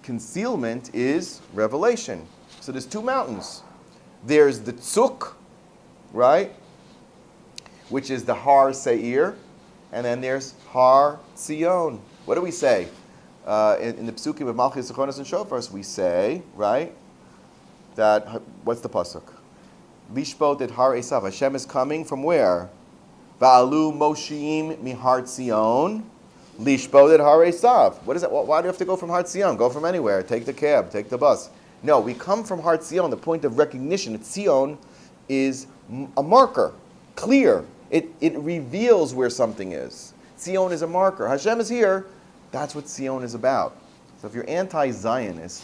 concealment is revelation. So there's two mountains. There's the Tzuk, right? Which is the Har Seir. And then there's Har Tzion. What do we say? In the Psukim of Malchus, Zechonos, and Shofars, we say, right, that, what's the pasuk? Lishbot et Har Esav. Hashem is coming from where? Va'alu Moshiim mihar Tzion. Lishbot et Har Esav. What is that? Why do you have to go from Har Tzion? Go from anywhere. Take the cab. Take the bus. No, we come from Har Tzion. The point of recognition that Tzion is a marker, clear. It reveals where something is. Tzion is a marker. Hashem is here. That's what Tzion is about. So if you're anti-Zionist,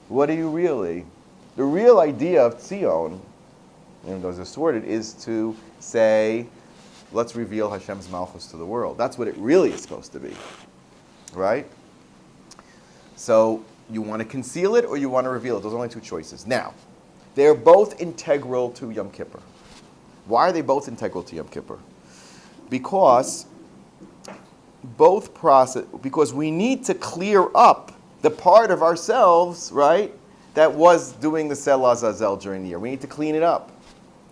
what are you really? The real idea of Tzion, and those are sorted, is to say, let's reveal Hashem's Malchus to the world. That's what it really is supposed to be. Right? So you want to conceal it or you want to reveal it. Those are only two choices. Now, they're both integral to Yom Kippur. Why are they both integral to Yom Kippur? Because because we need to clear up the part of ourselves, right, that was doing the Sel Azazel during the year. We need to clean it up.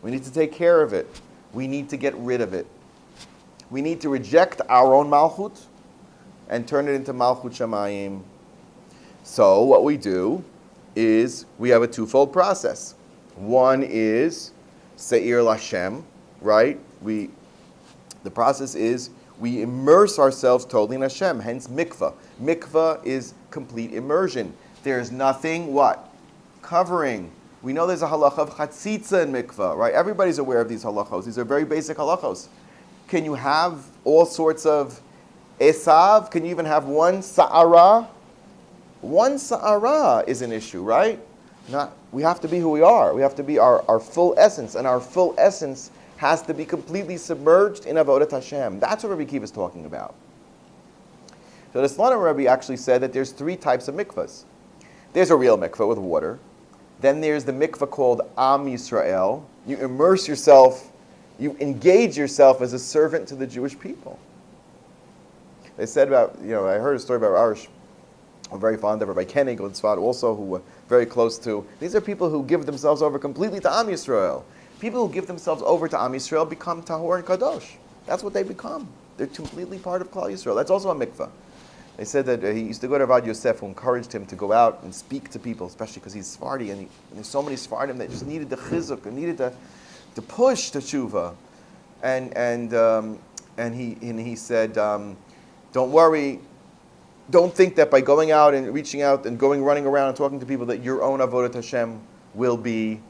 We need to take care of it. We need to get rid of it. We need to reject our own Malchut and turn it into Malchut Shamayim. So what we do is we have a twofold process. One is Seir Lashem, right? The process is we immerse ourselves totally in Hashem, hence mikvah. Mikvah is complete immersion. There's nothing, what? Covering. We know there's a halacha of chatzitza in mikvah, right? Everybody's aware of these halachos. These are very basic halachos. Can you have all sorts of esav? Can you even have one sa'ara? One sa'ara is an issue, right? We have to be who we are. We have to be our full essence, and our full essence has to be completely submerged in Avodat Hashem. That's what Rabbi Akiva is talking about. So the Slonim Rebbe actually said that there's three types of mikvahs. There's a real mikvah with water. Then there's the mikvah called Am Yisrael. You immerse yourself, you engage yourself as a servant to the Jewish people. They said about, I heard a story about Arish. I'm very fond of Rabbi Koenig and Tzfat also, who were very close to. These are people who give themselves over completely to Am Yisrael. People who give themselves over to Am Yisrael become Tahor and Kadosh. That's what they become. They're completely part of Klal Yisrael. That's also a mikvah. They said that he used to go to Ravad Yosef, who encouraged him to go out and speak to people, especially because he's Sephardi, and there's so many Sephardim that just needed the chizuk and needed to push the tshuva. And he said, don't worry. Don't think that by going out and reaching out and running around and talking to people that your own Avodat Hashem will be,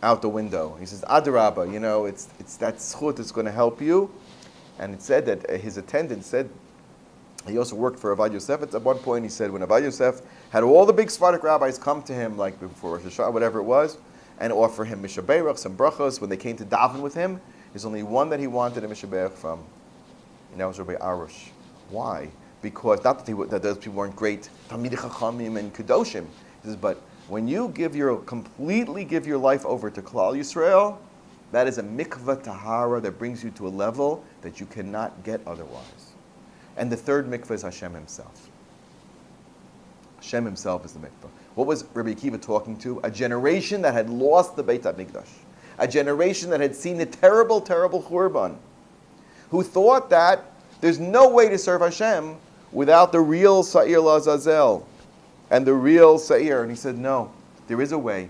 out the window. He says, Adarabba, it's that schut that's going to help you. And it said that his attendant said, he also worked for Ravad Yosef. At one point he said, when Ravad Yosef had all the big Sephardic rabbis come to him, like before Rosh Hashanah, whatever it was, and offer him mishaberach, some brachos, when they came to daven with him, there's only one that he wanted a mishaberach from, and that was Rabbi Arush. Why? Because not that those people weren't great Talmidei Chachamim and Kedoshim. He says, but when you completely give your life over to Klal Yisrael, that is a mikvah tahara that brings you to a level that you cannot get otherwise. And the third mikvah is Hashem Himself. Hashem Himself is the mikvah. What was Rabbi Akiva talking to? A generation that had lost the Beit HaMikdash. A generation that had seen the terrible, terrible Churban. Who thought that there's no way to serve Hashem without the real Sa'ir L'Azazel and the real Sa'ir. And he said, no, there is a way.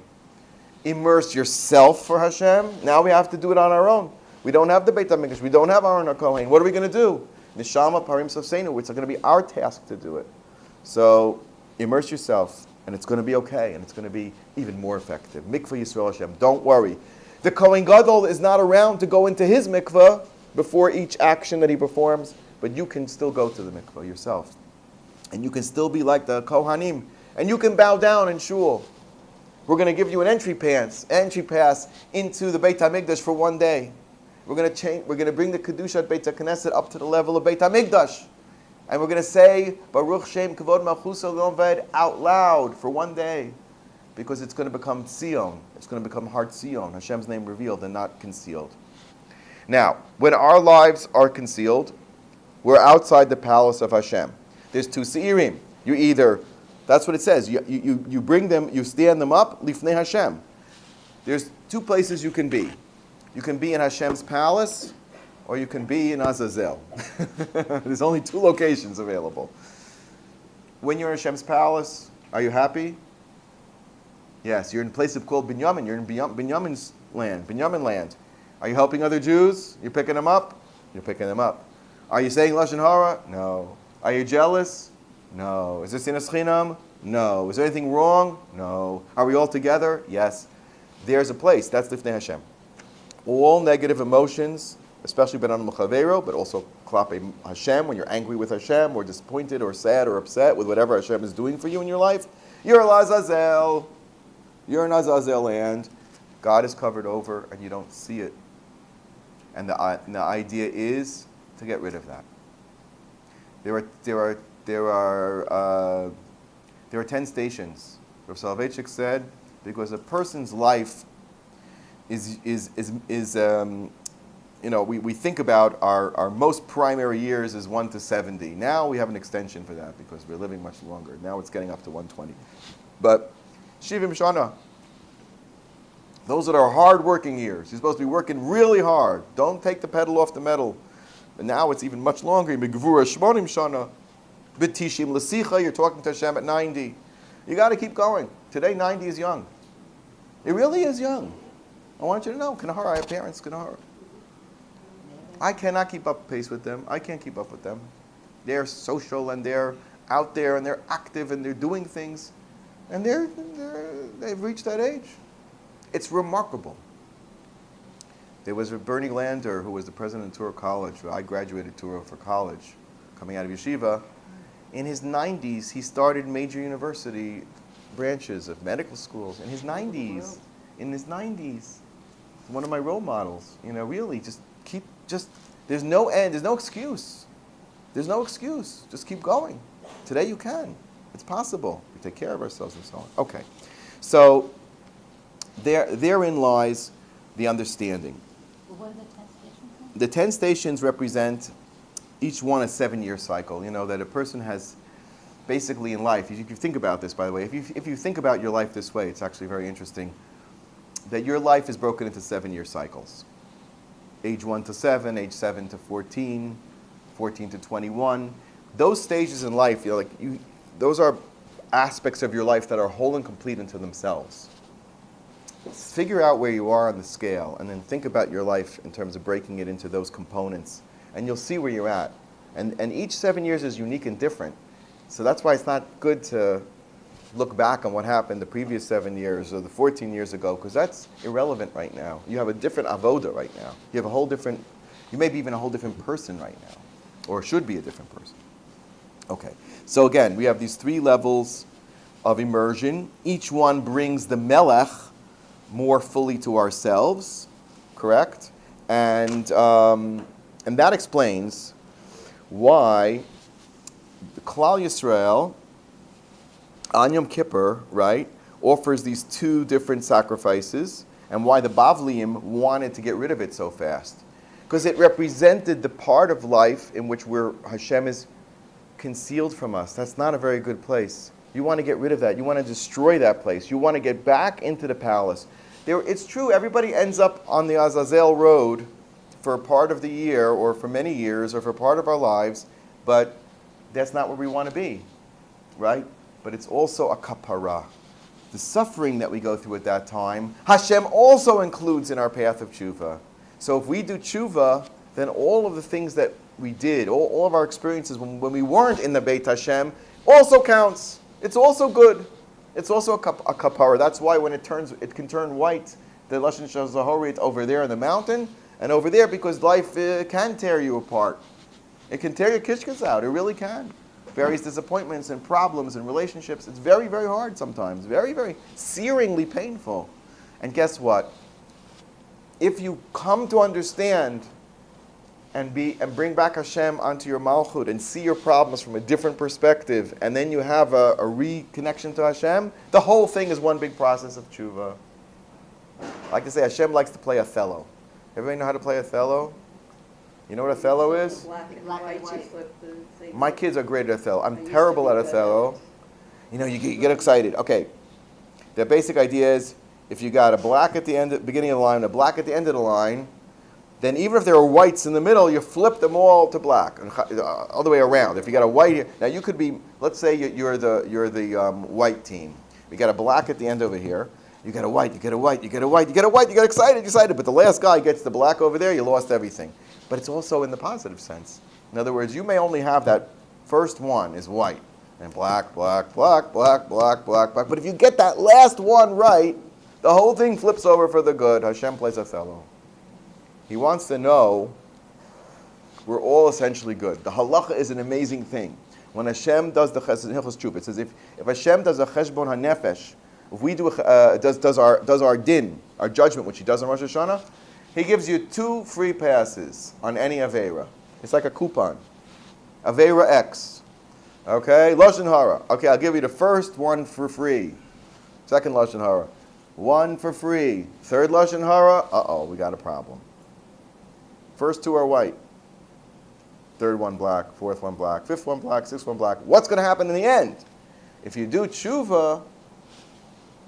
Immerse yourself for Hashem. Now we have to do it on our own. We don't have the Beit HaMikdash. We don't have Aaron HaKohen. What are we going to do? Neshama Parim Safseinu. It's going to be our task to do it. So immerse yourself, and it's going to be okay, and it's going to be even more effective. Mikvah Yisrael Hashem. Don't worry. The Kohen Gadol is not around to go into his mikvah before each action that he performs, but you can still go to the mikvah yourself. And you can still be like the Kohanim, and you can bow down in shul. We're going to give you an entry pass into the Beit HaMikdash for one day. We're going to bring the Kedushat Beit HaKnesset up to the level of Beit HaMikdash. And we're going to say, Baruch Shem Kavod Malchuso L'Oved out loud for one day. Because it's going to become Tzion. It's going to become Har Tzion, Hashem's name revealed and not concealed. Now, when our lives are concealed, we're outside the palace of Hashem. There's two seirim. You either, that's what it says, you bring them, you stand them up, lifnei Hashem. There's two places you can be. You can be in Hashem's palace, or you can be in Azazel. There's only two locations available. When you're in Hashem's palace, are you happy? Yes, you're in a place called Binyamin. You're in Binyamin's land, Binyamin land. Are you helping other Jews? You're picking them up? You're picking them up. Are you saying Lashon Hara? No. Are you jealous? No. Is there sinas chinam? No. Is there anything wrong? No. Are we all together? Yes. There's a place. That's Lifnei Hashem. All negative emotions, especially Benan Mechavero, but also Klape Hashem, when you're angry with Hashem, or disappointed, or sad, or upset with whatever Hashem is doing for you in your life, you're Azazel. You're in Azazel land. God is covered over, and you don't see it. And the idea is to get rid of that. There are 10 stations. Rav Soloveitchik said, because a person's life is we think about our most primary years is 1 to 70. Now we have an extension for that because we're living much longer. Now it's getting up to 120. But Shivim Shana, those are our hard-working years. You're supposed to be working really hard. Don't take the pedal off the metal. But now it's even much longer. Megvura Shmonim Shana, B'tishim L'sicha, you're talking to Hashem at 90. You got to keep going. Today, 90 is young. It really is young. I want you to know, Kanahara, I have parents, Kanahara. I cannot keep up pace with them. I can't keep up with them. They're social and they're out there and they're active and they're doing things. And they've reached that age. It's remarkable. There was a Bernie Lander, who was the president of Torah College. I graduated Torah for college, coming out of yeshiva. In his 90s, he started major university branches of medical schools. In his 90s. In his 90s. One of my role models. Really, there's no end, there's no excuse. There's no excuse. Just keep going. Today you can. It's possible. We take care of ourselves and so on. Okay. So, therein lies the understanding. What are the 10 stations? The 10 stations represent each one a 7-year cycle. That a person has basically in life. If you think about this, by the way, if you think about your life this way, it's actually very interesting. That your life is broken into 7-year cycles. Age 1 to 7, age 7 to 14, 14 to 21. Those stages in life, those are aspects of your life that are whole and complete unto themselves. Figure out where you are on the scale, and then think about your life in terms of breaking it into those components, and you'll see where you're at. And each 7 years is unique and different. So that's why it's not good to look back on what happened the previous 7 years or the 14 years ago, because that's irrelevant right now. You have a different avoda right now. You may be even a whole different person right now, or should be a different person. Okay, so again, we have these 3 levels of immersion. Each one brings the melech more fully to ourselves, correct? And that explains why the Klal Yisrael on Yom Kippur, right, offers these 2 different sacrifices, and why the Bavliim wanted to get rid of it so fast. Because it represented the part of life in which Hashem is concealed from us. That's not a very good place. You want to get rid of that. You want to destroy that place. You want to get back into the palace. It's true, everybody ends up on the Azazel road for a part of the year, or for many years, or for part of our lives, but that's not where we want to be, right? But it's also a kapara. The suffering that we go through at that time, Hashem also includes in our path of tshuva. So if we do tshuva, then all of the things that we did, all of our experiences when we weren't in the Beit Hashem, also counts. It's also good. It's also a kapara. That's why when it can turn white, the Lashon Zahorit over there in the mountain, and over there, because life can tear you apart. It can tear your kishkas out. It really can. Various disappointments and problems and relationships. It's very, very hard sometimes. Very, very searingly painful. And guess what? If you come to understand and bring back Hashem onto your malchut and see your problems from a different perspective, and then you have a reconnection to Hashem, the whole thing is one big process of tshuva. I like to say Hashem likes to play Othello. Everybody know how to play Othello? You know what Othello is? Black and Black and white, you white. flip the thing. My kids are great at Othello. I I'm used to terrible be at good at Othello. it. You know, you get excited. Okay. The basic idea is if you got a black at the end, beginning of the line, and a black at the end of the line, then even if there are whites in the middle, you flip them all to black, all the way around. If you got a white here, now you could be, let's say you're the white team. You got a black at the end over here. You got a white, you get a white, you get a white, you get a white, you get excited. But the last guy gets the black over there, you lost everything. But it's also in the positive sense. In other words, you may only have that first one is white, and black, black, black, black, black, black, black. But if you get that last one right, the whole thing flips over for the good. Hashem plays Othello. He wants to know we're all essentially good. The halacha is an amazing thing. When Hashem does the chesed in Hilchos Tshuva, it says if Hashem does a cheshbon hanefesh, if we do does our din, our judgment, which He does on Rosh Hashanah, He gives you 2 free passes on any avera. It's like a coupon. Avera X. Okay, Lashon Hara. Okay, I'll give you the first one for free. Second Lashon Hara. 1 for free. Third Lashon Hara. Uh-oh, we got a problem. First 2 are white. Third one black. Fourth one black. Fifth one black. Sixth one black. What's going to happen in the end? If you do tshuva,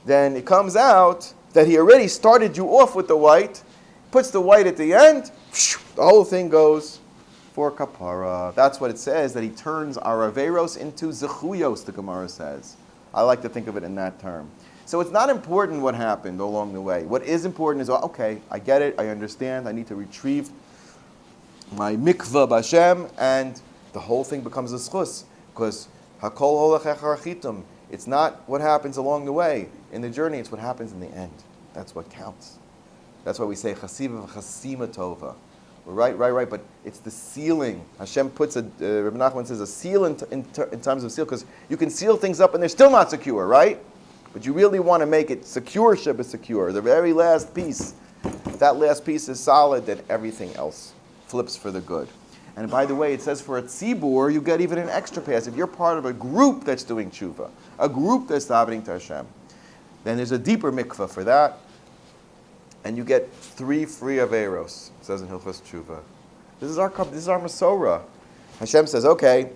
then it comes out that He already started you off with the white, puts the white at the end, the whole thing goes for kapara. That's what it says, that He turns our averos into zechuyos, the Gemara says. I like to think of it in that term. So it's not important what happened along the way. What is important is, okay, I get it, I understand, I need to retrieve my mikvah b'Hashem, and the whole thing becomes a schus, because hakol holach echar chitum. It's not what happens along the way in the journey, it's what happens in the end. That's what counts. That's why we say chasiva v'chasima tova. Right, but it's the sealing. Hashem puts Rabbi Nachman says a seal in times of seal, because you can seal things up and they're still not secure, right? But you really want to make it secure, Sheba secure. The very last piece, if that last piece is solid, then everything else flips for the good. And by the way, it says for a tzibur, you get even an extra pass. If you're part of a group that's doing tshuva, a group that's davening to Hashem, then there's a deeper mikvah for that, and you get 3 free averos. It says in Hilchos Tshuva. This is our Masorah. Hashem says, okay,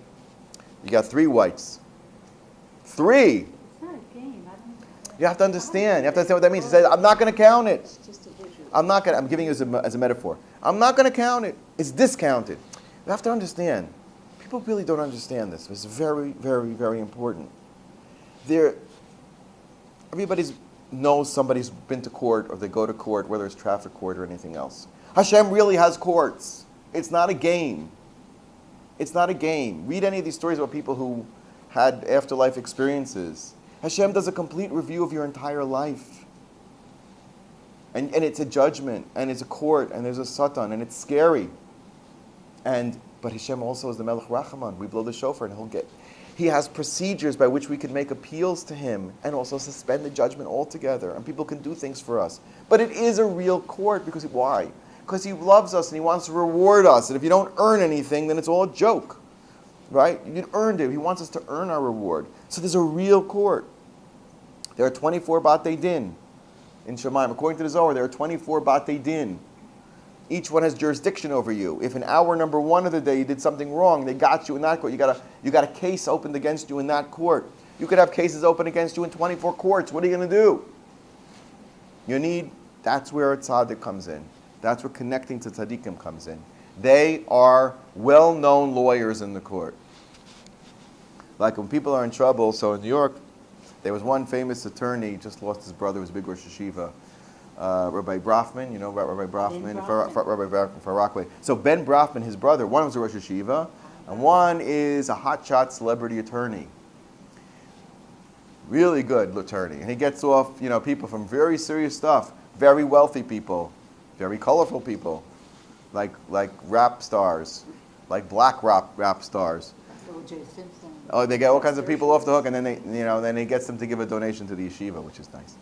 you got 3 whites. 3. It's not a game. I don't. You have to understand. You have to understand what that means. He says, I'm not going to count it. It's just a visual. I'm giving you as a metaphor. I'm not going to count it. It's discounted. You have to understand. People really don't understand this. It's very, very, very important. Everybody knows somebody's been to court, or they go to court, whether it's traffic court or anything else. Hashem really has courts. It's not a game. It's not a game. Read any of these stories about people who had afterlife experiences. Hashem does a complete review of your entire life. And it's a judgment, and it's a court, and there's a satan, and it's scary. But Hashem also is the Melech Rachaman. We blow the shofar, and He has procedures by which we can make appeals to Him, and also suspend the judgment altogether, and people can do things for us. But it is a real court, because why? Because He loves us, and He wants to reward us, and if you don't earn anything, then it's all a joke. Right? You earned it. He wants us to earn our reward. So there's a real court. There are 24 Batei Din in Shemaim. According to the Zohar, there are 24 Batei Din. Each one has jurisdiction over you. If in hour number 1 of the day you did something wrong, they got you in that court. You got a case opened against you in that court. You could have cases open against you in 24 courts. What are you going to do? That's where a tzaddik comes in. That's where connecting to tzaddikim comes in. They are well-known lawyers in the court. Like when people are in trouble, so in New York, there was one famous attorney, just lost his brother, who was a big Rosh Hashiva. Rabbi Brafman, you know about Rabbi Brafman? Rabbi Brafman for Rockaway. So Ben Brafman, his brother, one was a Rosh Hashiva, and one is a hotshot celebrity attorney. Really good attorney. And he gets off, people from very serious stuff, very wealthy people, very colorful people, like rap stars, like black rap stars. O.J. Simpson. Oh, they get all kinds of people off the hook, and then then he gets them to give a donation to the yeshiva, which is nice.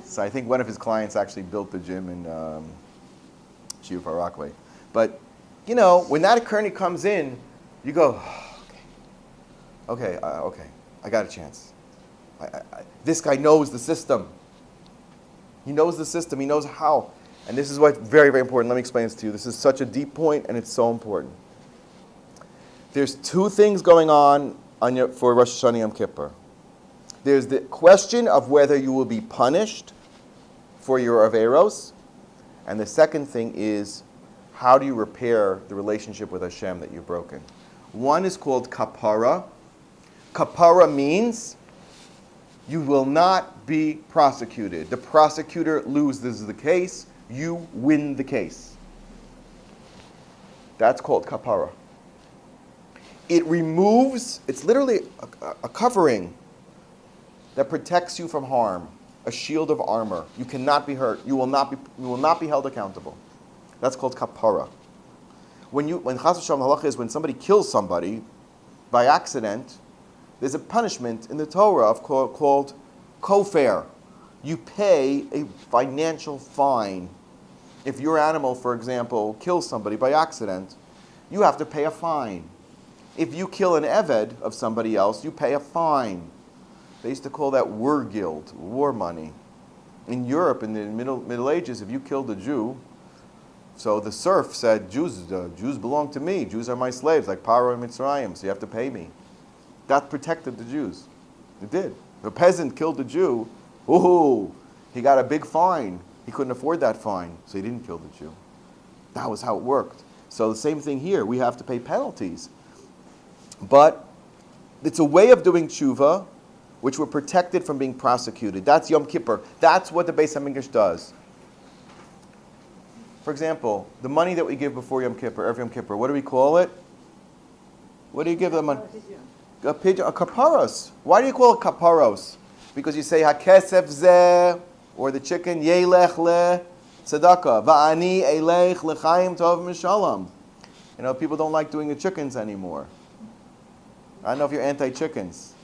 So I think one of his clients actually built the gym in Shiva Rockaway. But, when that attorney comes in, you go, okay, I got a chance. This guy knows the system. He knows the system. He knows how. And this is what's very, very important. Let me explain this to you. This is such a deep point, and it's so important. There's two things going on for Rosh Hashanah Yom Kippur. There's the question of whether you will be punished for your averos, and the second thing is, how do you repair the relationship with Hashem that you've broken? One is called kapara. Kapara means you will not be prosecuted. The prosecutor loses the case. You win the case. That's called kapara. It removes, it's literally a covering that protects you from harm, a shield of armor. You cannot be hurt. You will not be held accountable. That's called kapara. When chas v'shalom halacha is when somebody kills somebody by accident, there's a punishment in the Torah called kofar. You pay a financial fine. If your animal, for example, kills somebody by accident, you have to pay a fine. If you kill an eved of somebody else, you pay a fine. They used to call that guild, war money. In Europe, in the Middle Ages, if you killed a Jew, so the serf said, Jews belong to me. Jews are my slaves, like Paro and Mitzrayim, so you have to pay me. That protected the Jews. It did. If a peasant killed a Jew, he got a big fine. He couldn't afford that fine, so he didn't kill the Jew. That was how it worked. So the same thing here. We have to pay penalties. But it's a way of doing tshuva, which we're protected from being prosecuted. That's Yom Kippur. That's what the Beis HaMikdash does. For example, the money that we give before Yom Kippur, every Yom Kippur, what do we call it? What do you give them? A kaparos. Why do you call it kaparos? Because you say hakesef zeh, or the chicken, yelech le tzedakah, va'ani elech lechaim tov mishalom. You know, people don't like doing the chickens anymore. I don't know if you're anti-chickens.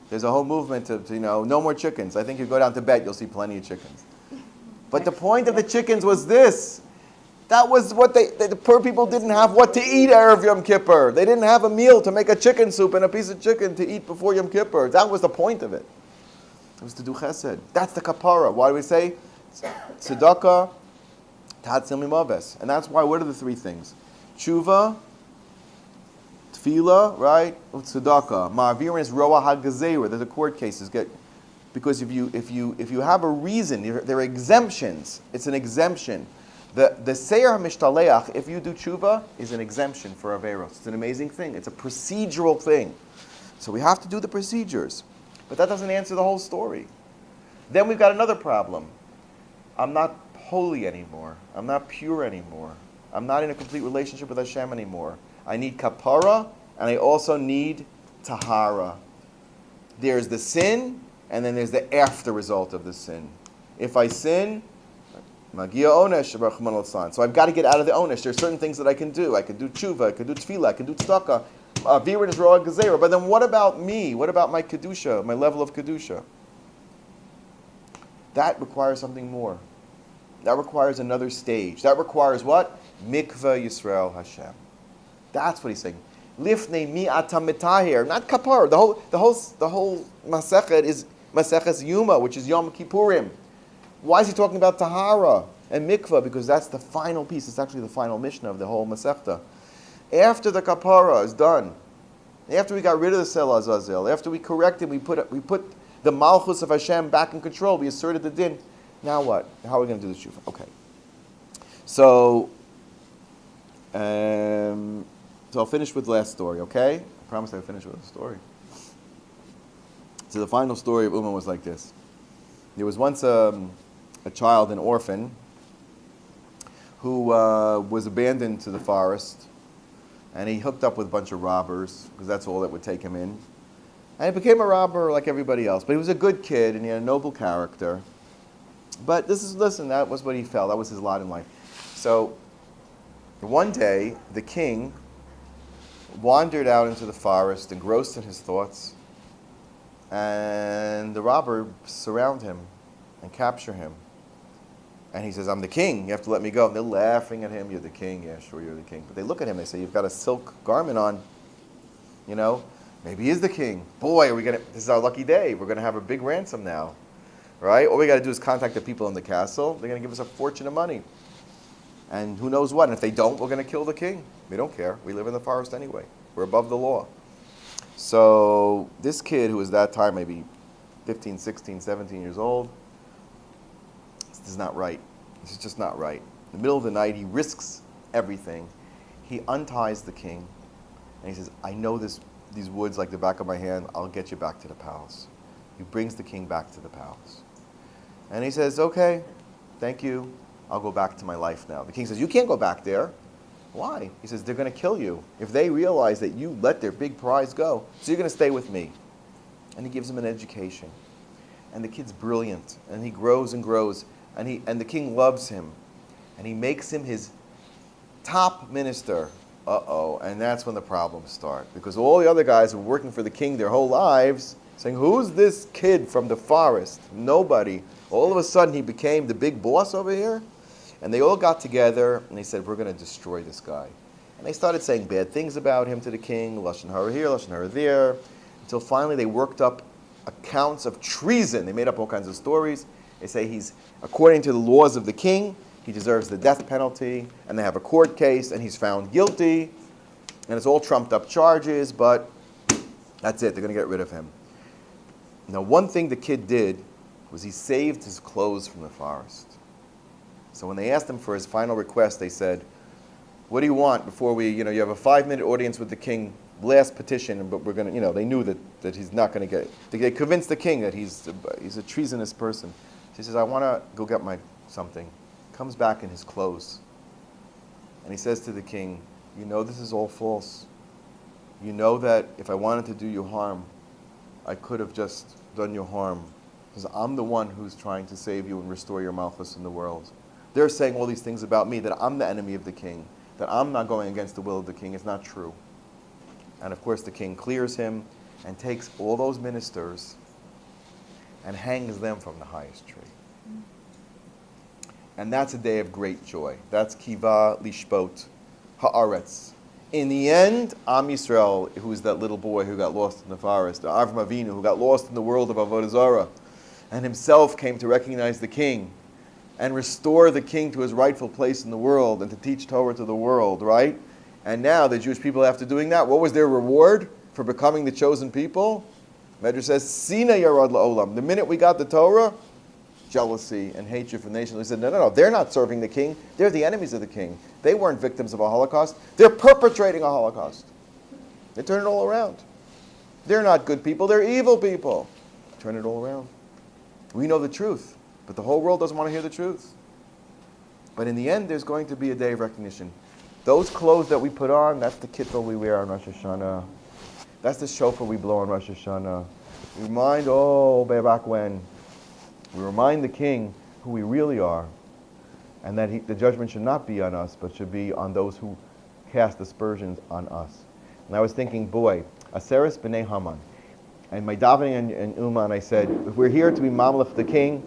There's a whole movement to no more chickens. I think you go down to bed, you'll see plenty of chickens. But the point of the chickens was this. That was what the poor people didn't have what to eat Erev Yom Kippur. They didn't have a meal to make a chicken soup and a piece of chicken to eat before Yom Kippur. That was the point of it. It was to do chesed. That's the kapara. Why do we say tzedakah, tatzil mimaves? And that's why, what are the three things? Tshuva, tefillah, right? Tzedakah. Ma'avirin is roah hagazera. There's the court cases. Because if you have a reason, there are exemptions. It's an exemption. The seir mishtaleach, if you do tshuva, is an exemption for averos. It's an amazing thing. It's a procedural thing. So we have to do the procedures. But that doesn't answer the whole story. Then we've got another problem. I'm not holy anymore. I'm not pure anymore. I'm not in a complete relationship with Hashem anymore. I need kapara, and I also need tahara. There's the sin, and then there's the after result of the sin. If I sin, magia onesh, so I've got to get out of the onesh. There's certain things that I can do. I can do tshuva, I can do tefillah, I can do tzedakah. Virin is roa gezerah. But then what about me? What about my kedusha, my level of kedusha? That requires something more. That requires another stage. That requires what? Mikveh Yisrael Hashem. That's what he's saying. Lifnei mi atam mitahir, not kapar. The whole masechet is Maseches Yuma, which is Yom Kippurim. Why is he talking about tahara and mikveh? Because that's the final piece. It's actually the final mishnah of the whole masechta. After the kapara is done, after we got rid of the Sel Azazel, after we corrected, we put the Malchus of Hashem back in control, we asserted the din. Now what? How are we going to do the tshuva? Okay. So I'll finish with the last story, okay? I promise I'll finish with the story. So the final story of Ummah was like this. There was once a child, an orphan, who was abandoned to the forest. And he hooked up with a bunch of robbers, because that's all that would take him in. And he became a robber like everybody else. But he was a good kid, and he had a noble character. But that was what he felt. That was his lot in life. So one day, the king wandered out into the forest, engrossed in his thoughts. And the robbers surround him and capture him. And he says, I'm the king, you have to let me go. And they're laughing at him, you're the king, yeah, sure, you're the king. But they look at him, they say, you've got a silk garment on. You know, maybe he is the king. Boy, this is our lucky day. We're going to have a big ransom now. right? All we got to do is contact the people in the castle. They're going to give us a fortune of money. And who knows what. And if they don't, we're going to kill the king. We don't care. We live in the forest anyway. We're above the law. So this kid, who was that time maybe 15, 16, 17 years old, this is not right. This is just not right. In the middle of the night, he risks everything. He unties the king, and he says, I know these woods like the back of my hand. I'll get you back to the palace. He brings the king back to the palace. And he says, okay, thank you. I'll go back to my life now. The king says, you can't go back there. Why? He says, they're going to kill you if they realize that you let their big prize go. So you're going to stay with me. And he gives him an education. And the kid's brilliant. And he grows and grows. And the king loves him. And he makes him his top minister. Uh-oh. And that's when the problems start. Because all the other guys who were working for the king their whole lives, saying, who's this kid from the forest? Nobody. All of a sudden, he became the big boss over here. And they all got together, and they said, we're going to destroy this guy. And they started saying bad things about him to the king, Lashon Hara here, Lashon Hara there, until finally they worked up accounts of treason. They made up all kinds of stories. They say he's, according to the laws of the king, he deserves the death penalty, and they have a court case, and he's found guilty, and it's all trumped up charges, but that's it. They're going to get rid of him. Now, one thing the kid did was he saved his clothes from the forest. So when they asked him for his final request, they said, what do you want before we, you have a 5-minute audience with the king, last petition, but we're going to, they knew that he's not going to get it. They convinced the king that he's a treasonous person. He says, I want to go get my something. Comes back in his clothes. And he says to the king, this is all false. You know that if I wanted to do you harm, I could have just done you harm. Because I'm the one who's trying to save you and restore your malchus in the world. They're saying all these things about me, that I'm the enemy of the king, that I'm not going against the will of the king. It's not true. And of course the king clears him and takes all those ministers and hangs them from the highest tree. And that's a day of great joy. That's Kiva Lishbot Haaretz. In the end, Am Yisrael, who is that little boy who got lost in the forest, Avram Avinu, who got lost in the world of Avodah Zarah, and himself came to recognize the king and restore the king to his rightful place in the world and to teach Torah to the world, right? And now the Jewish people, after doing that, what was their reward for becoming the chosen people? Medrash says, Sina Yarad La'olam. The minute we got the Torah, jealousy and hatred for nations. We said, no, they're not serving the king. They're the enemies of the king. They weren't victims of a Holocaust. They're perpetrating a Holocaust. They turn it all around. They're not good people. They're evil people. Turn it all around. We know the truth. But the whole world doesn't want to hear the truth. But in the end, there's going to be a day of recognition. Those clothes that we put on, that's the kittel we wear on Rosh Hashanah. That's the shofar we blow on Rosh Hashanah. We remind, way back when, we remind the king who we really are, and that the judgment should not be on us, but should be on those who cast aspersions on us. And I was thinking, boy, Aseres B'nai Haman. And my davening in Uman, I said, if we're here to be mamlech the king,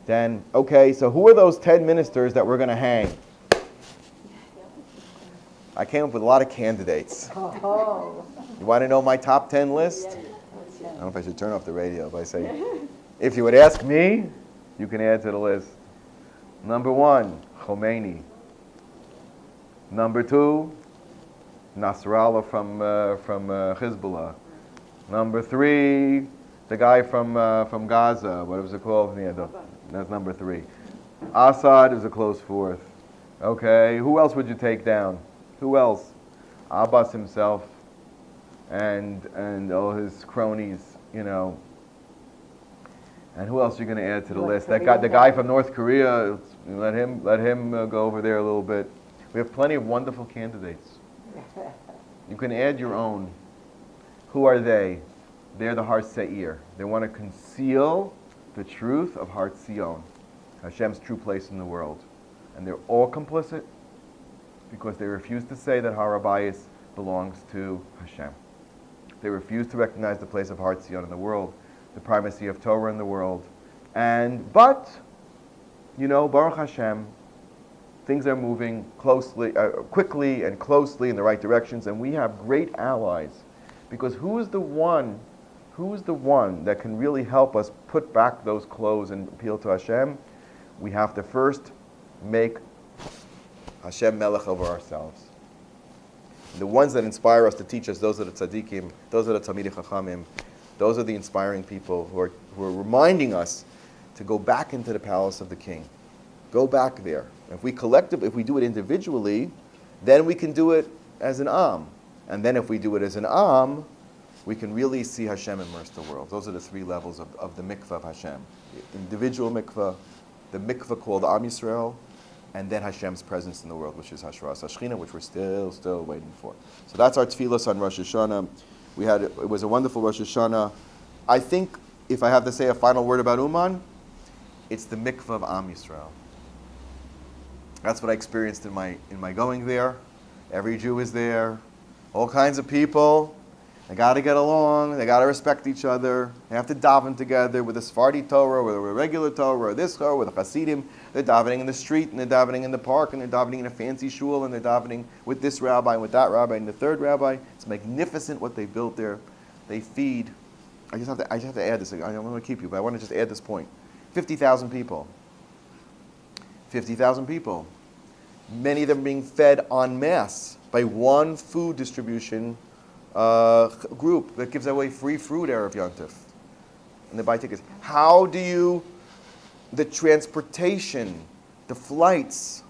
then, okay, so who are those 10 ministers that we're going to hang? I came up with a lot of candidates. Oh. You want to know my top 10 list? I don't know if I should turn off the radio, but I say, if you would ask me, you can add to the list. Number 1, Khomeini. Number 2, Nasrallah from Hezbollah. Number 3, the guy from Gaza. What was it called? Yeah, that's number 3. Assad is a close 4th. Okay, who else would you take down? Who else? Abbas himself and all his cronies, And who else are you going to add to the list? The guy from North Korea. Let him go over there a little bit. We have plenty of wonderful candidates. You can add your own. Who are they? They're the Har Seir. They want to conceal the truth of Har Zion, Hashem's true place in the world. And they're all complicit because they refuse to say that Har Rabbayis belongs to Hashem. They refuse to recognize the place of Har Zion in the world, the primacy of Torah in the world. But, Baruch Hashem, things are moving quickly and closely in the right directions, and we have great allies. Because who is the one who's the one that can really help us put back those clothes and appeal to Hashem? We have to first make Hashem melech over ourselves. The ones that inspire us to teach us, those are the tzaddikim, those are the talmidei chachamim, those are the inspiring people who are reminding us to go back into the palace of the king. Go back there. If we do it individually, then we can do it as an am. And then if we do it as an am, we can really see Hashem immerse the world. Those are the three levels of the mikvah of Hashem. The individual mikvah, the mikvah called Am Yisrael, and then Hashem's presence in the world, which is Hashras HaShechina, which we're still waiting for. So that's our tefillos on Rosh Hashanah. It was a wonderful Rosh Hashanah. I think if I have to say a final word about Uman, it's the mikvah of Am Yisrael. That's what I experienced in my going there. Every Jew is there, all kinds of people. They got to get along. They got to respect each other. They have to daven together with a Sephardi Torah, with a regular Torah, or this Torah, with a Hasidim. They're davening in the street, and they're davening in the park, and they're davening in a fancy shul, and they're davening with this rabbi, and with that rabbi, and the third rabbi. It's magnificent what they built there. They feed. I just have to add this. I don't want to keep you, but I want to just add this point. 50,000 people. 50,000 people. Many of them being fed en masse by one food distribution group that gives away free fruit Erev Yontif. And they buy tickets. How do you, the transportation, the flights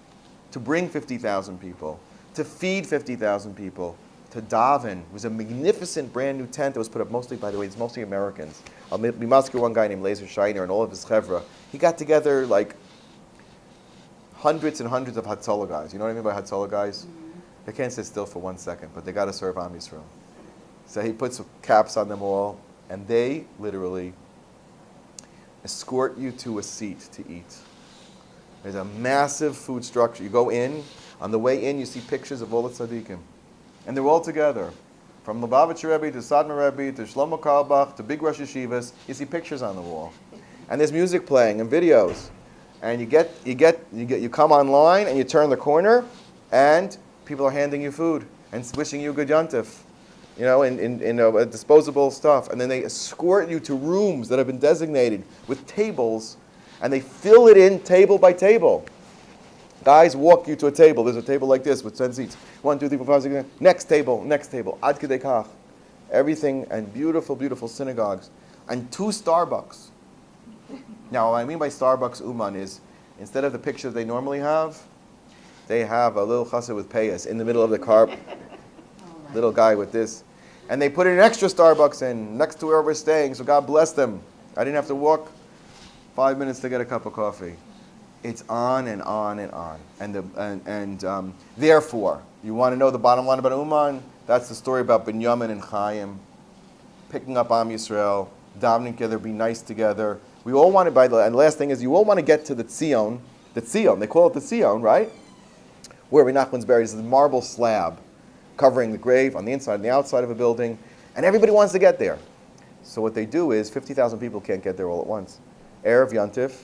to bring 50,000 people, to feed 50,000 people, to daven. It was a magnificent brand new tent that was put up mostly, by the way, it's mostly Americans. I'll be masking one guy named Laser Shiner and all of his chevra. He got together like hundreds and hundreds of Hatzalah guys. You know what I mean by Hatzalah guys? They can't sit still for 1 second, but they got to serve Am Yisrael. So he puts caps on them all, and they literally escort you to a seat to eat. There's a massive food structure. You go in, on the way in you see pictures of all the tzaddikim. And they're all together. From Lubavitcher Rebbe to Sadmer Rebbe to Shlomo Carlebach to big Rosh Yeshivas, you see pictures on the wall. And there's music playing and videos. And you come online and you turn the corner and people are handing you food and wishing you a good yontif. You know, in disposable stuff. And then they escort you to rooms that have been designated with tables, and they fill it in table by table. Guys walk you to a table. There's a table like this with 10 seats. 1, 2, 3, 4, 5, 6, 7. Next table. Ad kedei kach. Everything, and beautiful, beautiful synagogues. And 2 Starbucks. Now, what I mean by Starbucks Uman is, instead of the picture they normally have, they have a little chassid with payas in the middle of the car. Little guy with this. And they put an extra Starbucks in next to where we're staying, so God bless them. I didn't have to walk 5 minutes to get a cup of coffee. It's on and on and on. And therefore, you want to know the bottom line about Uman? That's the story about Binyamin and Chaim picking up Am Yisrael, davening together, be nice together. We all want to, and the last thing is, you all want to get to the Tzion. The Tzion, they call it the Tzion, right? Where Rabbi Nachman's buried is a marble slab covering the grave on the inside and the outside of a building, and everybody wants to get there. So what they do is, 50,000 people can't get there all at once. Erev Yontif,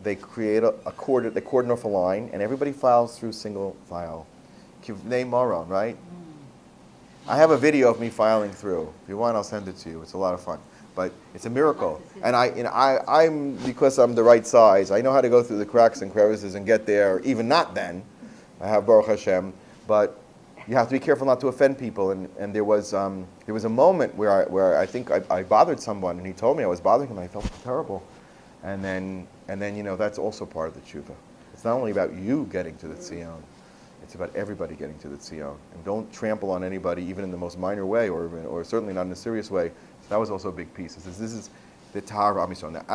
they create they cordon off a line, and everybody files through single file. Kivnei Moron, right? I have a video of me filing through. If you want, I'll send it to you. It's a lot of fun. But it's a miracle. And I'm because I'm the right size, I know how to go through the cracks and crevices and get there, even not then. I have Baruch Hashem. But you have to be careful not to offend people. And there was a moment where I think I bothered someone, and he told me I was bothering him, and I felt terrible. And then that's also part of the tshuva. It's not only about you getting to the Tzion, it's about everybody getting to the Tzion. And don't trample on anybody, even in the most minor way, or certainly not in a serious way. So that was also a big piece. This is the Tahar of Am Yisrael. Now,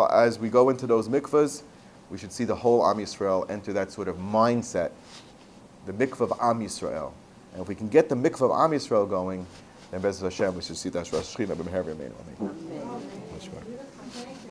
as we go into those mikvahs, we should see the whole Am Yisrael enter that sort of mindset, the mikvah of Am Yisrael. And if we can get the mikvah of Am Yisrael going, then Be'ez Hashem, we should see that Rosh Hashanah b'meher v'yameinu. Amen.